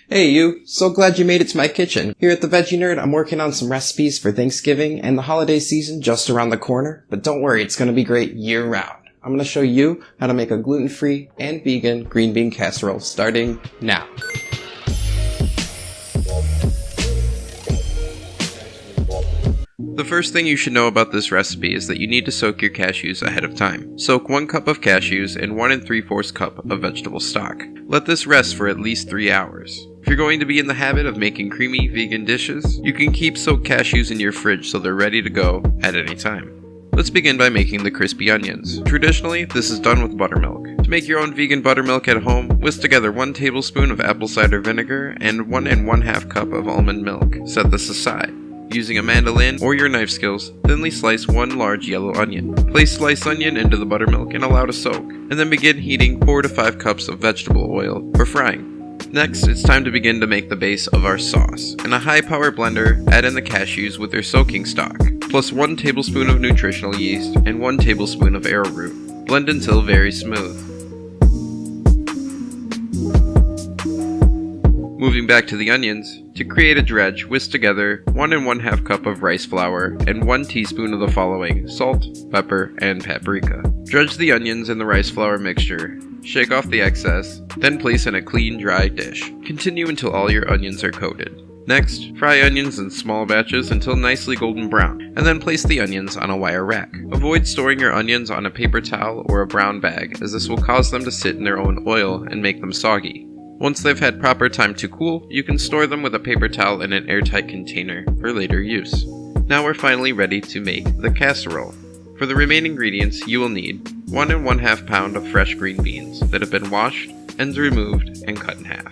Hey you, so glad you made it to my kitchen. Here at the Veggie Nerd, I'm working on some recipes for Thanksgiving and the holiday season just around the corner, but don't worry, it's going to be great year round. I'm going to show you how to make a gluten-free and vegan green bean casserole starting now. The first thing you should know about this recipe is that you need to soak your cashews ahead of time. Soak 1 cup of cashews in 1 3/4 cup of vegetable stock. Let this rest for at least 3 hours. If you're going to be in the habit of making creamy vegan dishes, you can keep soaked cashews in your fridge so they're ready to go at any time. Let's begin by making the crispy onions. Traditionally, this is done with buttermilk. To make your own vegan buttermilk at home, whisk together 1 tablespoon of apple cider vinegar and 1 1/2 cup of almond milk. Set this aside. Using a mandolin or your knife skills, thinly slice 1 large yellow onion. Place sliced onion into the buttermilk and allow to soak, and then begin heating 4 to 5 cups of vegetable oil for frying. Next, it's time to begin to make the base of our sauce. In a high-power blender, add in the cashews with their soaking stock, plus 1 tablespoon of nutritional yeast and 1 tablespoon of arrowroot. Blend until very smooth. Moving back to the onions, to create a dredge, whisk together 1 1/2 cup of rice flour and 1 teaspoon of the following: salt, pepper, and paprika. Dredge the onions in the rice flour mixture, shake off the excess, then place in a clean, dry dish. Continue until all your onions are coated. Next, fry onions in small batches until nicely golden brown, and then place the onions on a wire rack. Avoid storing your onions on a paper towel or a brown bag, as this will cause them to sit in their own oil and make them soggy. Once they've had proper time to cool, you can store them with a paper towel in an airtight container for later use. Now we're finally ready to make the casserole. For the remaining ingredients, you will need 1 1/2 pound of fresh green beans that have been washed, ends removed, and cut in half.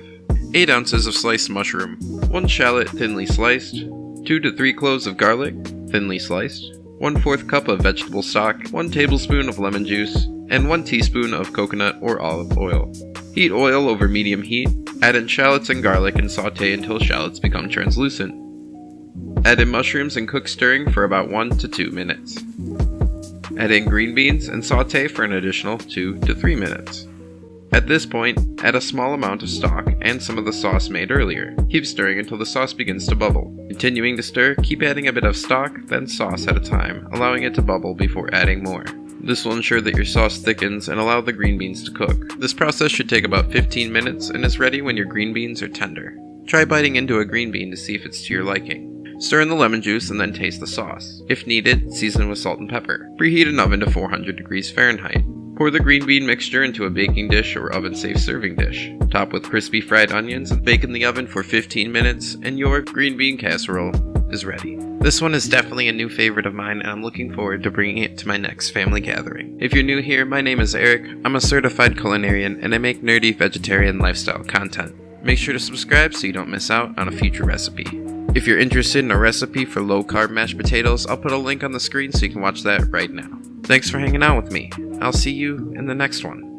8 ounces of sliced mushroom, 1 shallot thinly sliced, 2 to 3 cloves of garlic, thinly sliced, 1/4 cup of vegetable stock, 1 tablespoon of lemon juice, and 1 teaspoon of coconut or olive oil. Heat oil over medium heat, add in shallots and garlic and saute until shallots become translucent. Add in mushrooms and cook stirring for about 1 to 2 minutes. Add in green beans and saute for an additional 2 to 3 minutes. At this point, add a small amount of stock and some of the sauce made earlier. Keep stirring until the sauce begins to bubble. Continuing to stir, keep adding a bit of stock, then sauce at a time, allowing it to bubble before adding more. This will ensure that your sauce thickens and allow the green beans to cook. This process should take about 15 minutes and is ready when your green beans are tender. Try biting into a green bean to see if it's to your liking. Stir in the lemon juice and then taste the sauce. If needed, season with salt and pepper. Preheat an oven to 400 degrees Fahrenheit. Pour the green bean mixture into a baking dish or oven-safe serving dish. Top with crispy fried onions and bake in the oven for 15 minutes and your green bean casserole is ready. This one is definitely a new favorite of mine and I'm looking forward to bringing it to my next family gathering. If you're new here, my name is Eric. I'm a certified culinarian and I make nerdy vegetarian lifestyle content. Make sure to subscribe so you don't miss out on a future recipe. If you're interested in a recipe for low-carb mashed potatoes, I'll put a link on the screen so you can watch that right now. Thanks for hanging out with me. I'll see you in the next one.